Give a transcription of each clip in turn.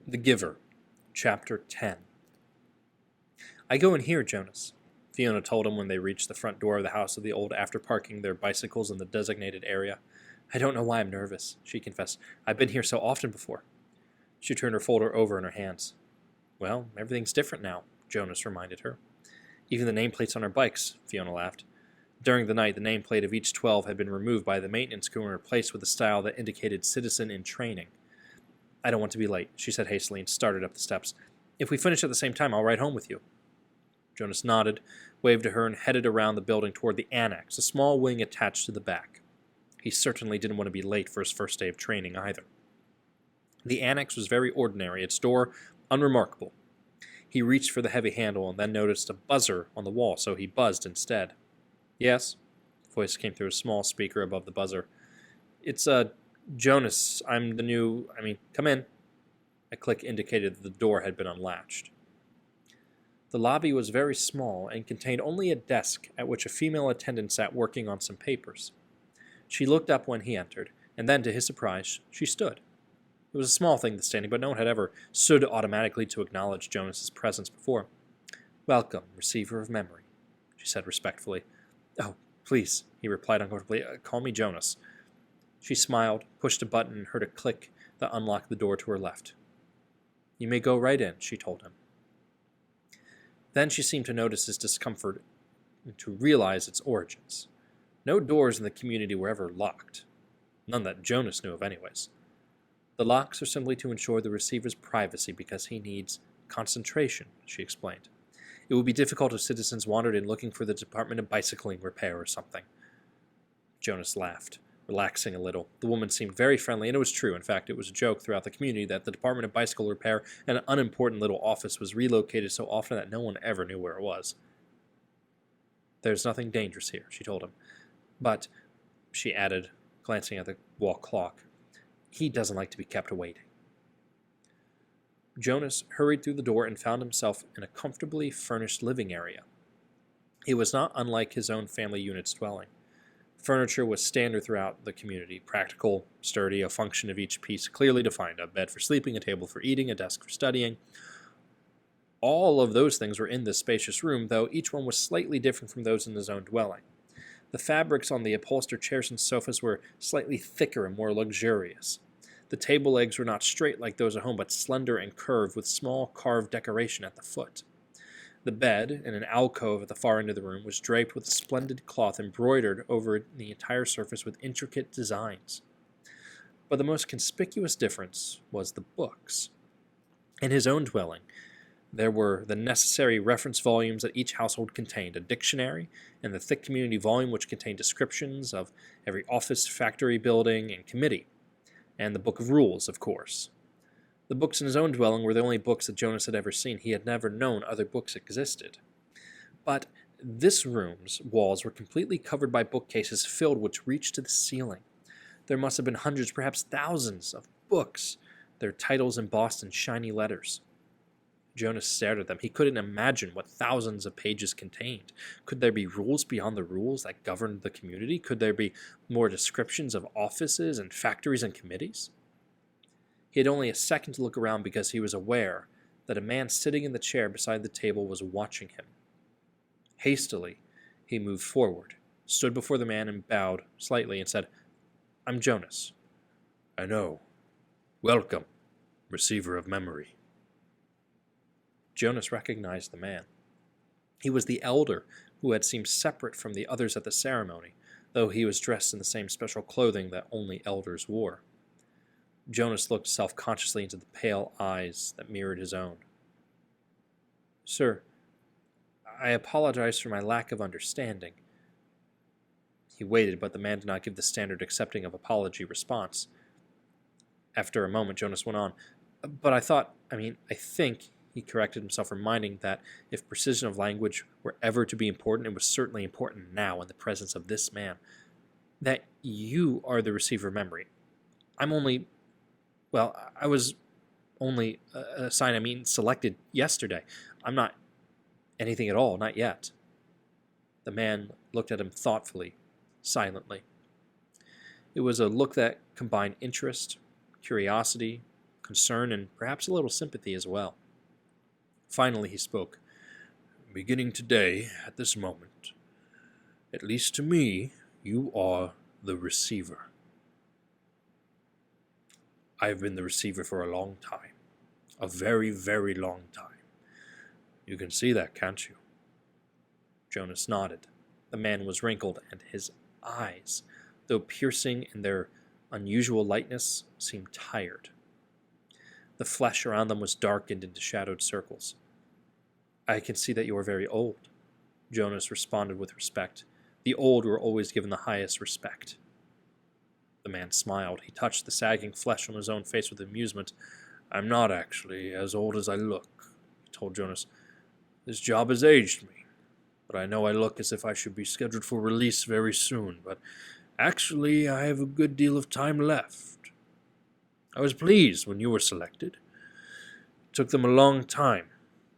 The Giver, Chapter 10. "I go in here, Jonas," Fiona told him when they reached the front door of the house of the old after parking their bicycles in the designated area. "I don't know why I'm nervous," she confessed. "I've been here so often before." She turned her folder over in her hands. "Well, everything's different now," Jonas reminded her. "Even the nameplates on our bikes," Fiona laughed. During the night, the nameplate of each 12 had been removed by the maintenance crew and replaced with a style that indicated citizen in training. "I don't want to be late," she said hastily and started up the steps. "If we finish at the same time, I'll ride home with you." Jonas nodded, waved to her, and headed around the building toward the annex, a small wing attached to the back. He certainly didn't want to be late for his first day of training either. The annex was very ordinary, its door unremarkable. He reached for the heavy handle and then noticed a buzzer on the wall, so he buzzed instead. "Yes?" The voice came through a small speaker above the buzzer. "It's, Jonas. I'm the new... come in." A click indicated that the door had been unlatched. The lobby was very small and contained only a desk at which a female attendant sat working on some papers. She looked up when he entered, and then, to his surprise, she stood. It was a small thing, the standing, but no one had ever stood automatically to acknowledge Jonas's presence before. "Welcome, receiver of memory," she said respectfully. "Oh, please," he replied uncomfortably. "Call me Jonas." She smiled, pushed a button, and heard a click that unlocked the door to her left. "You may go right in," she told him. Then she seemed to notice his discomfort and to realize its origins. No doors in the community were ever locked. None that Jonas knew of, anyways. The locks are simply to ensure the receiver's privacy because he needs concentration, she explained. It would be difficult if citizens wandered in looking for the Department of Bicycling Repair or something. Jonas laughed, relaxing a little. The woman seemed very friendly, and it was true. In fact, it was a joke throughout the community that the Department of Bicycle Repair, an unimportant little office, was relocated so often that no one ever knew where it was. "There's nothing dangerous here," she told him. "But," she added, glancing at the wall clock, "he doesn't like to be kept waiting." Jonas hurried through the door and found himself in a comfortably furnished living area. It was not unlike his own family unit's dwelling. Furniture was standard throughout the community, practical, sturdy, a function of each piece clearly defined: a bed for sleeping, a table for eating, a desk for studying. All of those things were in this spacious room, though each one was slightly different from those in his own dwelling. The fabrics on the upholstered chairs and sofas were slightly thicker and more luxurious. The table legs were not straight like those at home, but slender and curved, with small carved decoration at the foot. The bed, in an alcove at the far end of the room, was draped with a splendid cloth embroidered over the entire surface with intricate designs. But the most conspicuous difference was the books. In his own dwelling, there were the necessary reference volumes that each household contained, a dictionary, and the thick community volume which contained descriptions of every office, factory, building, and committee, and the Book of Rules, of course. The books in his own dwelling were the only books that Jonas had ever seen. He had never known other books existed. But this room's walls were completely covered by bookcases filled which reached to the ceiling. There must have been hundreds, perhaps thousands, of books, their titles embossed in shiny letters. Jonas stared at them. He couldn't imagine what thousands of pages contained. Could there be rules beyond the rules that governed the community? Could there be more descriptions of offices and factories and committees? He had only a second to look around because he was aware that a man sitting in the chair beside the table was watching him. Hastily, he moved forward, stood before the man and bowed slightly and said, "I'm Jonas." "I know. Welcome, receiver of memory." Jonas recognized the man. He was the elder who had seemed separate from the others at the ceremony, though he was dressed in the same special clothing that only elders wore. Jonas looked self-consciously into the pale eyes that mirrored his own. "Sir, I apologize for my lack of understanding." He waited, but the man did not give the standard accepting of apology response. After a moment, Jonas went on, "But I think," he corrected himself, reminding that if precision of language were ever to be important, it was certainly important now in the presence of this man, "that you are the receiver of memory. I was only selected yesterday. I'm not anything at all, not yet." The man looked at him thoughtfully, silently. It was a look that combined interest, curiosity, concern, and perhaps a little sympathy as well. Finally he spoke. Beginning today, at this moment, at least to me, you are the receiver. I've been the receiver for a long time. A very, very long time. You can see that, can't you? Jonas nodded. The man was wrinkled, and his eyes, though piercing in their unusual lightness, seemed tired. The flesh around them was darkened into shadowed circles. I can see that you are very old, Jonas responded with respect. The old were always given the highest respect. The man smiled. He touched the sagging flesh on his own face with amusement. I'm not actually as old as I look, he told Jonas. This job has aged me, but I know I look as if I should be scheduled for release very soon, but actually I have a good deal of time left. I was pleased when you were selected. It took them a long time.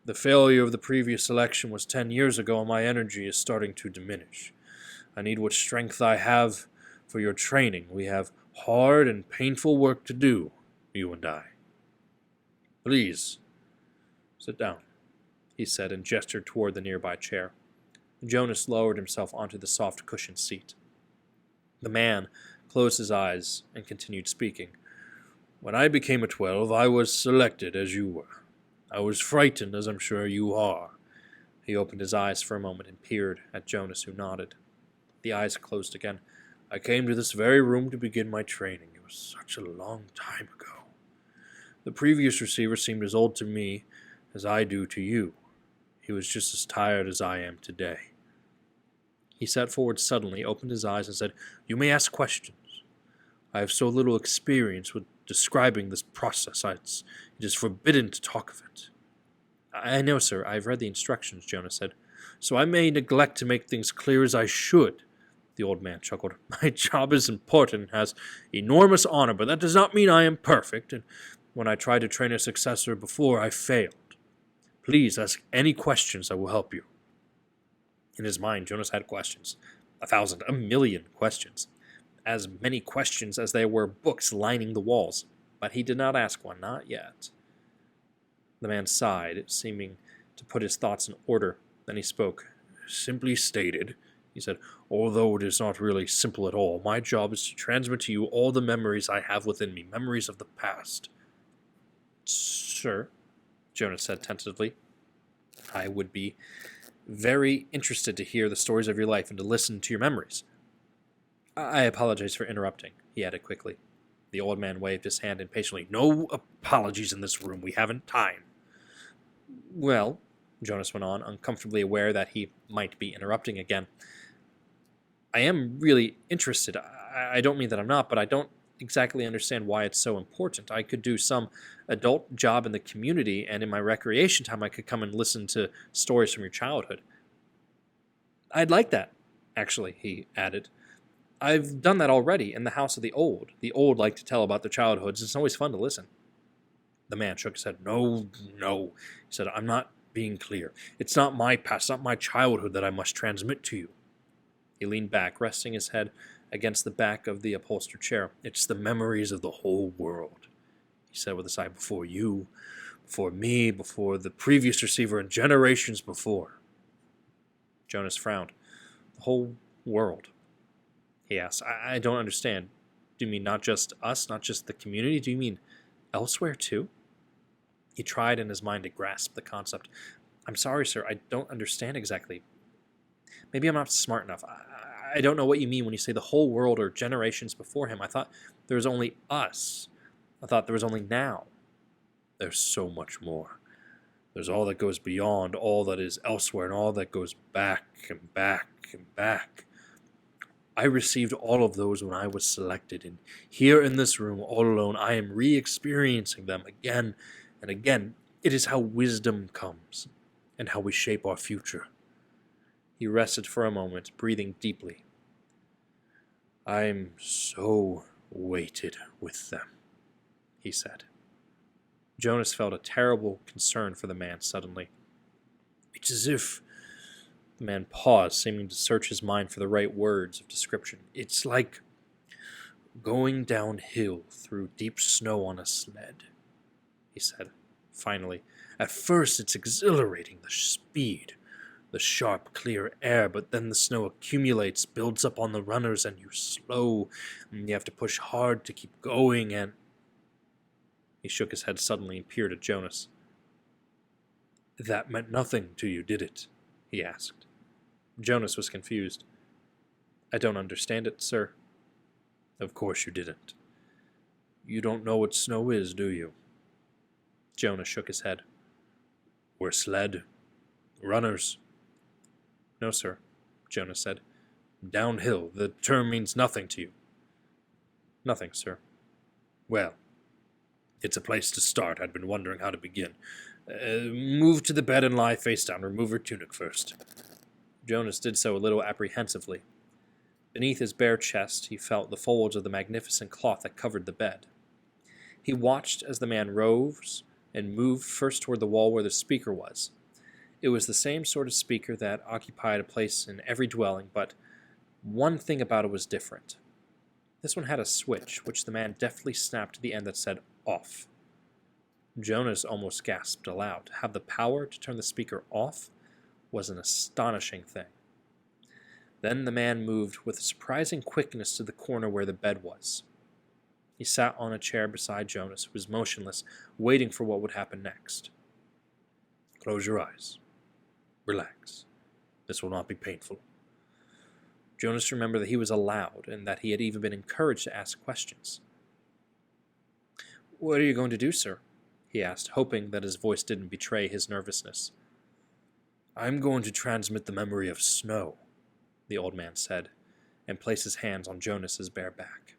The failure of the previous election was 10 years ago, and my energy is starting to diminish. I need what strength I have for your training. We have hard and painful work to do, you and I. Please, sit down, he said, and gestured toward the nearby chair. Jonas lowered himself onto the soft cushioned seat. The man closed his eyes and continued speaking. When I became a 12, I was selected as you were. I was frightened, as I'm sure you are. He opened his eyes for a moment and peered at Jonas, who nodded. The eyes closed again. I came to this very room to begin my training. It was such a long time ago. The previous receiver seemed as old to me as I do to you. He was just as tired as I am today. He sat forward suddenly, opened his eyes, and said, You may ask questions. I have so little experience with describing this process. It is forbidden to talk of it. I know, sir. I've read the instructions, Jonas said. So I may neglect to make things clear as I should. The old man chuckled. My job is important and has enormous honor, but that does not mean I am perfect, and when I tried to train a successor before, I failed. Please ask any questions that will help you. In his mind, Jonas had questions. 1,000, 1,000,000 questions. As many questions as there were books lining the walls, but he did not ask one, not yet. The man sighed, seeming to put his thoughts in order. Then he spoke. Simply stated, he said, although it is not really simple at all, my job is to transmit to you all the memories I have within me, memories of the past. Sir, Jonas said tentatively, I would be very interested to hear the stories of your life and to listen to your memories. I apologize for interrupting, he added quickly. The old man waved his hand impatiently. No apologies in this room. We haven't time. Well, Jonas went on, uncomfortably aware that he might be interrupting again. I am really interested. I don't mean that I'm not, but I don't exactly understand why it's so important. I could do some adult job in the community, and in my recreation time I could come and listen to stories from your childhood. I'd like that, actually, he added. I've done that already in the house of the old. The old like to tell about their childhoods. It's always fun to listen. The man shook his head. No. He said, I'm not being clear. It's not my past, not my childhood that I must transmit to you. He leaned back, resting his head against the back of the upholstered chair. It's the memories of the whole world, he said with a sigh. Before you, before me, before the previous receiver, and generations before. Jonas frowned. The whole world, he asked. I don't understand. Do you mean not just us, not just the community? Do you mean elsewhere too? He tried in his mind to grasp the concept. I'm sorry, sir, I don't understand exactly. Maybe I'm not smart enough. I don't know what you mean when you say the whole world or generations before him. I thought there was only us. I thought there was only now. There's so much more. There's all that goes beyond, all that is elsewhere, and all that goes back and back and back. I received all of those when I was selected, and here in this room, all alone, I am re-experiencing them again and again. It is how wisdom comes, and how we shape our future. He rested for a moment, breathing deeply. I'm so weighted with them, he said. Jonas felt a terrible concern for the man suddenly. It's as if... The man paused, seeming to search his mind for the right words of description. It's like going downhill through deep snow on a sled. he said, finally. At first it's exhilarating, the speed, the sharp, clear air, but then the snow accumulates, builds up on the runners, and you slow, and you have to push hard to keep going, and... He shook his head suddenly and peered at Jonas. That meant nothing to you, did it? He asked. Jonas was confused. I don't understand it, sir. Of course you didn't. You don't know what snow is, do you? Jonas shook his head. We're sled. Runners. No, sir, Jonas said. Downhill. The term means nothing to you. Nothing, sir. Well, it's a place to start. I'd been wondering how to begin. Move to the bed and lie face down. Remove her tunic first. Jonas did so a little apprehensively. Beneath his bare chest, he felt the folds of the magnificent cloth that covered the bed. He watched as the man rose and moved first toward the wall where the speaker was. It was the same sort of speaker that occupied a place in every dwelling, but one thing about it was different. This one had a switch, which the man deftly snapped to the end that said, off. Jonas almost gasped aloud. To have the power to turn the speaker off was an astonishing thing. Then the man moved with surprising quickness to the corner where the bed was. He sat on a chair beside Jonas, who was motionless, waiting for what would happen next. Close your eyes. Relax. This will not be painful. Jonas remembered that he was allowed, and that he had even been encouraged to ask questions. What are you going to do, sir? He asked, hoping that his voice didn't betray his nervousness. I'm going to transmit the memory of snow, the old man said, and placed his hands on Jonas's bare back.